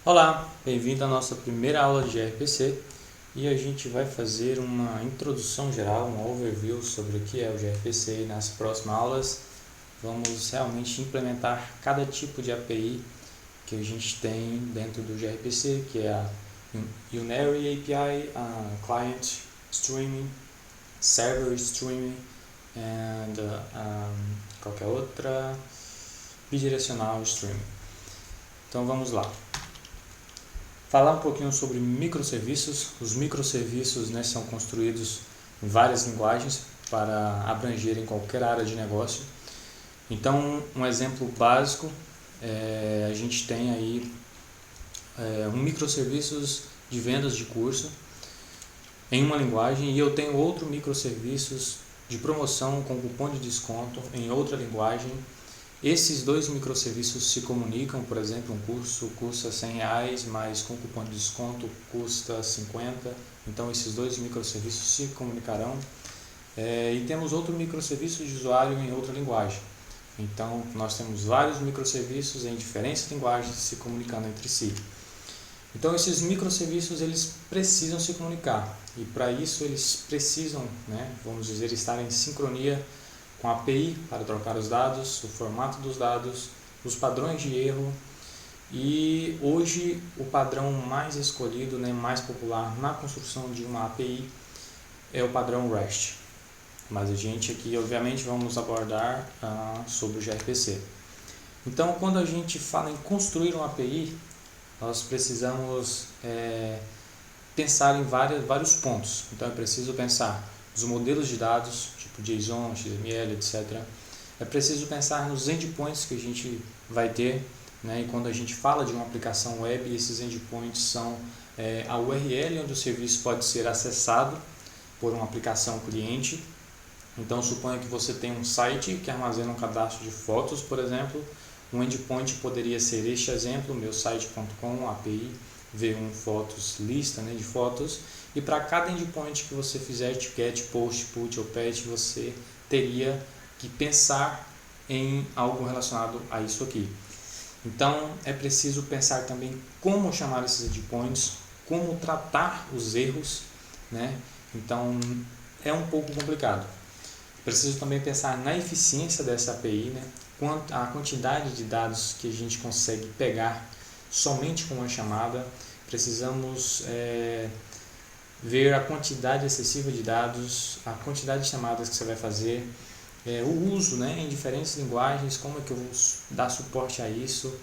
Olá, bem-vindo à nossa primeira aula de gRPC e a gente vai fazer uma introdução geral, um overview sobre o que é o gRPC e nas próximas aulas vamos realmente implementar cada tipo de API que a gente tem dentro do gRPC, que é a Unary API, a Client Streaming, Server Streaming e qualquer outra bidirecional Streaming. Então vamos lá. Falar um pouquinho sobre microserviços. Os microserviços, né, são construídos em várias linguagens para abrangerem qualquer área de negócio. Então, um exemplo básico, a gente tem aí um microserviços de vendas de curso em uma linguagem e eu tenho outro microserviços de promoção com cupom de desconto em outra linguagem. Esses dois microserviços se comunicam, por exemplo, um curso custa R$100, mas com cupom de desconto custa 50. Então esses dois microserviços se comunicarão. E temos outro microserviço de usuário em outra linguagem. Então nós temos vários microserviços em diferentes linguagens se comunicando entre si. Então esses microserviços eles precisam se comunicar e para isso eles precisam, né, vamos dizer, estar em sincronia com a API para trocar os dados, o formato dos dados, os padrões de erro e hoje o padrão mais escolhido, né, mais popular na construção de uma API é o padrão REST. Mas a gente aqui obviamente vamos abordar sobre o gRPC. Então quando a gente fala em construir uma API, nós precisamos pensar em vários pontos. Então é preciso pensar nos modelos de dados, tipo JSON, XML, etc. É preciso pensar nos endpoints que a gente vai ter, né? E quando a gente fala de uma aplicação web, esses endpoints são a URL onde o serviço pode ser acessado por uma aplicação cliente. Então suponha que você tem um site que armazena um cadastro de fotos, por exemplo. Um endpoint poderia ser este exemplo, meusite.com, API V1 Fotos, lista, né, de fotos. E para cada endpoint que você fizer, get, post, put ou patch, você teria que pensar em algo relacionado a isso aqui. Então é preciso pensar também como chamar esses endpoints, como tratar os erros, né? Então é um pouco complicado. Preciso também pensar na eficiência dessa API, né? A quantidade de dados que a gente consegue pegar somente com uma chamada. Precisamos ver a quantidade excessiva de dados, a quantidade de chamadas que você vai fazer, o uso, né, em diferentes linguagens, como é que eu vou dar suporte a isso.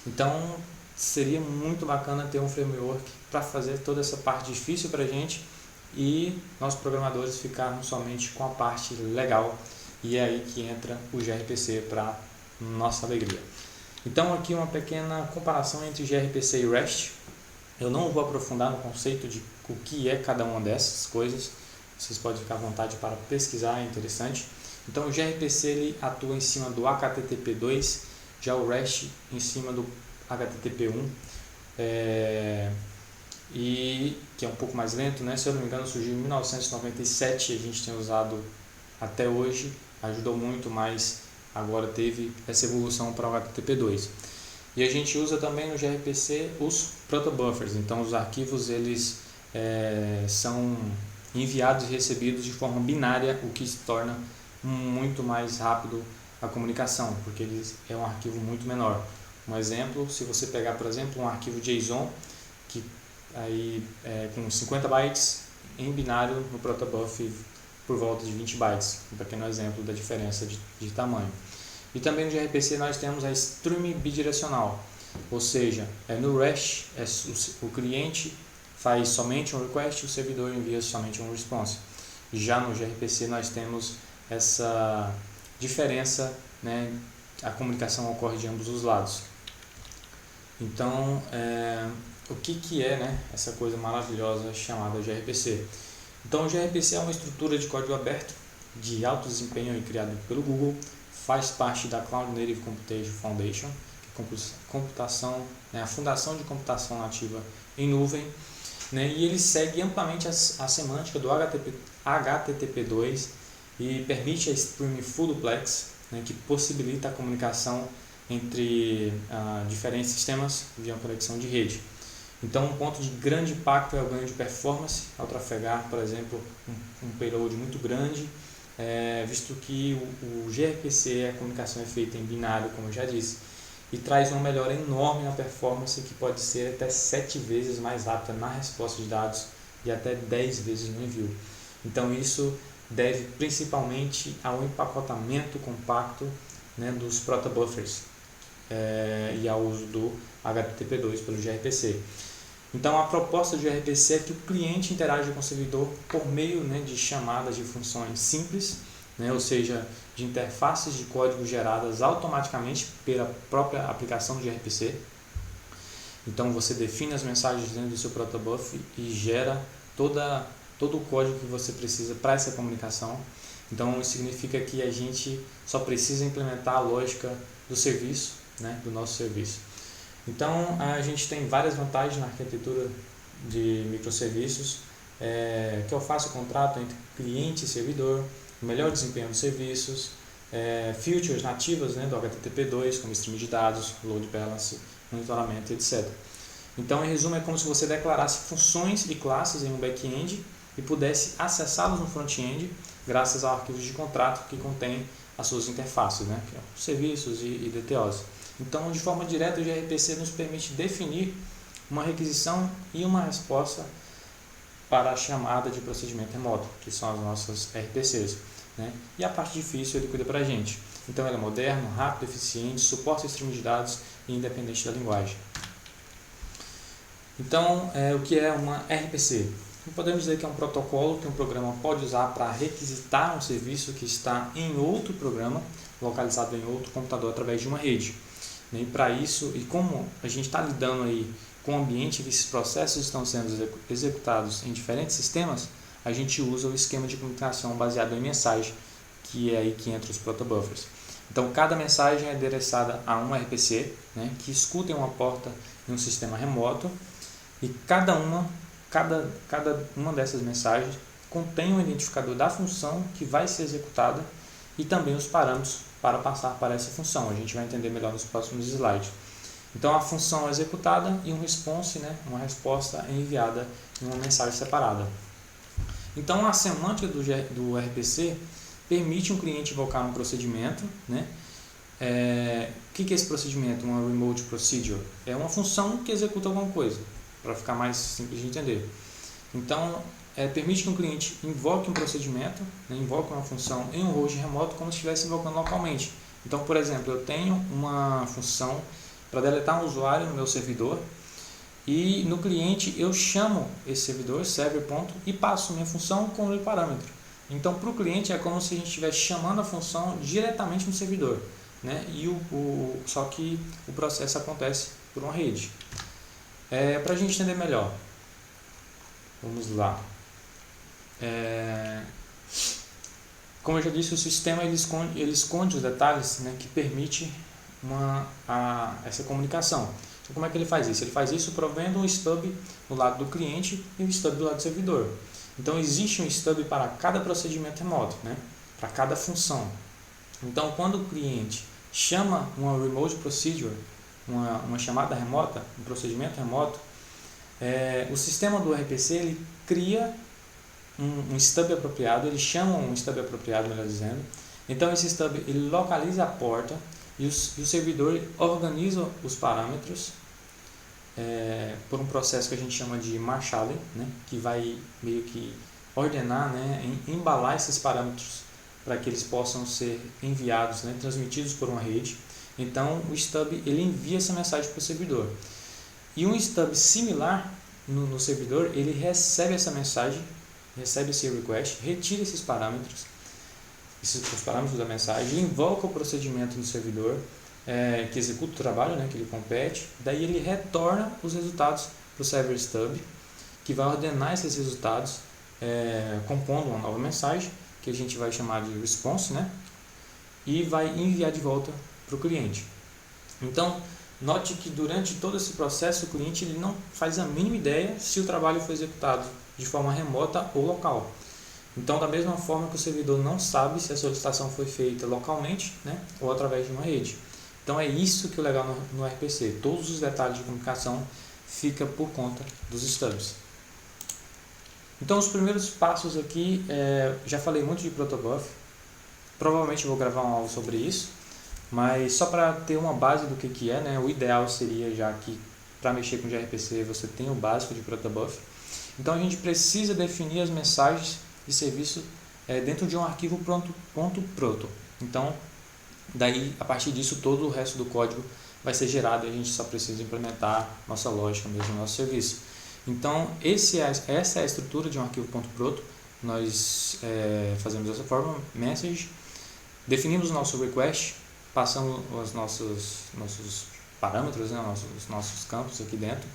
Então seria muito bacana ter um framework para fazer toda essa parte difícil para a gente e nós programadores ficarmos somente com a parte legal, e é aí que entra o gRPC para nossa alegria. Então aqui uma pequena comparação entre gRPC e REST. Eu não vou aprofundar no conceito de o que é cada uma dessas coisas, vocês podem ficar à vontade para pesquisar, é interessante. Então o gRPC ele atua em cima do HTTP2, já o REST em cima do HTTP1. E que é um pouco mais lento, né? Se eu não me engano surgiu em 1997, a gente tem usado até hoje, ajudou muito, mas agora teve essa evolução para o HTTP2. E a gente usa também no gRPC os protobuffers, então os arquivos eles são enviados e recebidos de forma binária, o que se torna muito mais rápido a comunicação, porque é um arquivo muito menor. Um exemplo, se você pegar, por exemplo, um arquivo JSON que aí com 50 bytes em binário no protobuf por volta de 20 bytes, um pequeno exemplo da diferença de tamanho. E também no gRPC nós temos a streaming bidirecional, ou seja, no REST o cliente faz somente um request e o servidor envia somente um response. Já no gRPC nós temos essa diferença, né, a comunicação ocorre de ambos os lados. Então, o que é, né, essa coisa maravilhosa chamada gRPC? Então, o gRPC é uma estrutura de código aberto de alto desempenho e criado pelo Google, faz parte da Cloud Native Computation Foundation, que é computação, né, a fundação de computação nativa em nuvem, né, e ele segue amplamente a semântica do HTTP2 e permite a Streaming Full Duplex, né, que possibilita a comunicação entre diferentes sistemas via uma conexão de rede. Então, um ponto de grande impacto é o ganho de performance ao trafegar, por exemplo, um payload muito grande, visto que o gRPC, a comunicação é feita em binário, como eu já disse, e traz uma melhora enorme na performance, que pode ser até 7 vezes mais rápida na resposta de dados e até 10 vezes no envio. Então, isso deve principalmente ao empacotamento compacto, né, dos protobuffers e ao uso do HTTP2 pelo gRPC. Então, a proposta do gRPC é que o cliente interage com o servidor por meio, né, de chamadas de funções simples, né, ou seja, de interfaces de código geradas automaticamente pela própria aplicação do gRPC. Então, você define as mensagens dentro do seu protobuf e gera todo o código que você precisa para essa comunicação. Então, isso significa que a gente só precisa implementar a lógica do serviço, né, do nosso serviço. Então, a gente tem várias vantagens na arquitetura de microserviços, que eu faço o contrato entre cliente e servidor, melhor desempenho dos serviços, features nativas, né, do HTTP2, como stream de dados, load balance, monitoramento, etc. Então, em resumo, é como se você declarasse funções e classes em um back-end e pudesse acessá-los no front-end graças a arquivos de contrato que contém as suas interfaces, né, que são serviços e DTOs. Então, de forma direta, o gRPC nos permite definir uma requisição e uma resposta para a chamada de procedimento remoto, que são as nossas RPCs, né? E a parte difícil ele cuida para a gente. Então, ele é moderno, rápido, eficiente, suporta o stream de dados e independente da linguagem. Então, o que é uma RPC? Podemos dizer que é um protocolo que um programa pode usar para requisitar um serviço que está em outro programa, localizado em outro computador através de uma rede. E para isso, e como a gente está lidando aí com o ambiente que esses processos estão sendo executados em diferentes sistemas, a gente usa o esquema de comunicação baseado em mensagem, que é aí que entra os protobuffers. Então, cada mensagem é endereçada a um RPC, né, que escuta em uma porta em um sistema remoto, e cada uma dessas mensagens contém um identificador da função que vai ser executada e também os parâmetros para passar para essa função. A gente vai entender melhor nos próximos slides. Então, a função é executada e um response, né, uma resposta é enviada em uma mensagem separada. Então, a semântica do RPC permite um cliente invocar um procedimento, né? O que é esse procedimento? Uma remote procedure. É uma função que executa alguma coisa, para ficar mais simples de entender. Então, permite que um cliente invoque um procedimento, né, invoque uma função em um host remoto como se estivesse invocando localmente. Então, por exemplo, eu tenho uma função para deletar um usuário no meu servidor e no cliente eu chamo esse servidor, server ponto, e passo minha função com o parâmetro. Então, para o cliente é como se a gente estivesse chamando a função diretamente no servidor, né? Só que o processo acontece por uma rede. Para a gente entender melhor, vamos lá. Como eu já disse, o sistema ele esconde os detalhes, né, que permite essa comunicação. Então, como é que ele faz isso? Ele faz isso provendo um stub do lado do cliente e um stub do lado do servidor. Então, existe um stub para cada procedimento remoto, né, para cada função. Então, quando o cliente chama uma remote procedure, uma chamada remota, um procedimento remoto, o sistema do RPC ele cria um stub apropriado, ele chama um stub apropriado, melhor dizendo. Então, esse stub ele localiza a porta e o servidor organiza os parâmetros por um processo que a gente chama de marshalling, né, que vai meio que ordenar, né, embalar esses parâmetros para que eles possam ser enviados, né, transmitidos por uma rede. Então, o stub ele envia essa mensagem para o servidor. E um stub similar no servidor, ele recebe essa mensagem, recebe esse request, retira esses parâmetros, os parâmetros da mensagem, invoca o procedimento no servidor, que executa o trabalho, né, que ele compete, daí ele retorna os resultados para o server stub, que vai ordenar esses resultados, compondo uma nova mensagem, que a gente vai chamar de response, né, e vai enviar de volta para o cliente. Então, note que durante todo esse processo o cliente ele não faz a mínima ideia se o trabalho foi executado de forma remota ou local. Então, da mesma forma que o servidor não sabe se a solicitação foi feita localmente, né, ou através de uma rede. Então é isso que é legal no RPC, todos os detalhes de comunicação fica por conta dos stubs. Então os primeiros passos aqui, já falei muito de protobuf, provavelmente eu vou gravar uma aula sobre isso, mas só para ter uma base do que é, né, o ideal seria já que para mexer com gRPC você tem o básico de protobuf. Então a gente precisa definir as mensagens de serviço dentro de um arquivo .proto. Então daí a partir disso todo o resto do código vai ser gerado e a gente só precisa implementar nossa lógica mesmo no nosso serviço. Então essa é a estrutura de um arquivo .proto. Nós fazemos dessa forma: message, definimos o nosso request, passamos os nossos parâmetros, né, os nossos campos aqui dentro,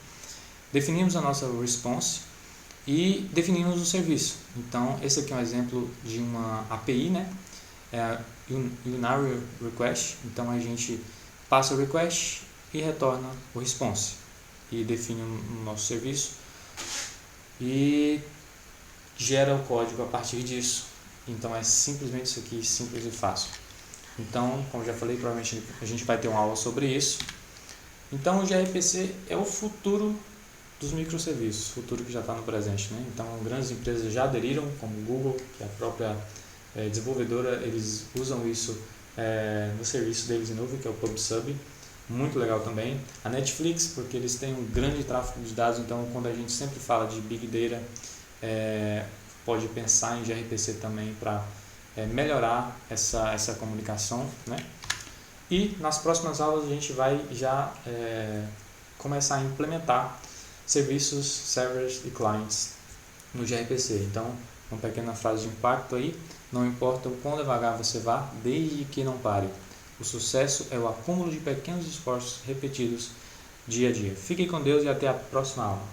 definimos a nossa response e definimos o serviço. Então esse aqui é um exemplo de uma API, né, Unary Request. Então a gente passa o request e retorna o response e define o nosso serviço e gera o código a partir disso. Então é simplesmente isso aqui, simples e fácil. Então, como já falei, provavelmente a gente vai ter uma aula sobre isso. Então o gRPC é o futuro dos microserviços, futuro que já está no presente, né? Então grandes empresas já aderiram, como o Google, que é a própria desenvolvedora, eles usam isso no serviço deles em nuvem, que é o PubSub, muito legal também. A Netflix, porque eles têm um grande tráfego de dados, então quando a gente sempre fala de Big Data, pode pensar em gRPC também para melhorar essa comunicação, né? E nas próximas aulas a gente vai já começar a implementar serviços, servers e clients no gRPC. Então, uma pequena frase de impacto aí: não importa o quão devagar você vá, desde que não pare. O sucesso é o acúmulo de pequenos esforços repetidos dia a dia. Fiquem com Deus e até a próxima aula.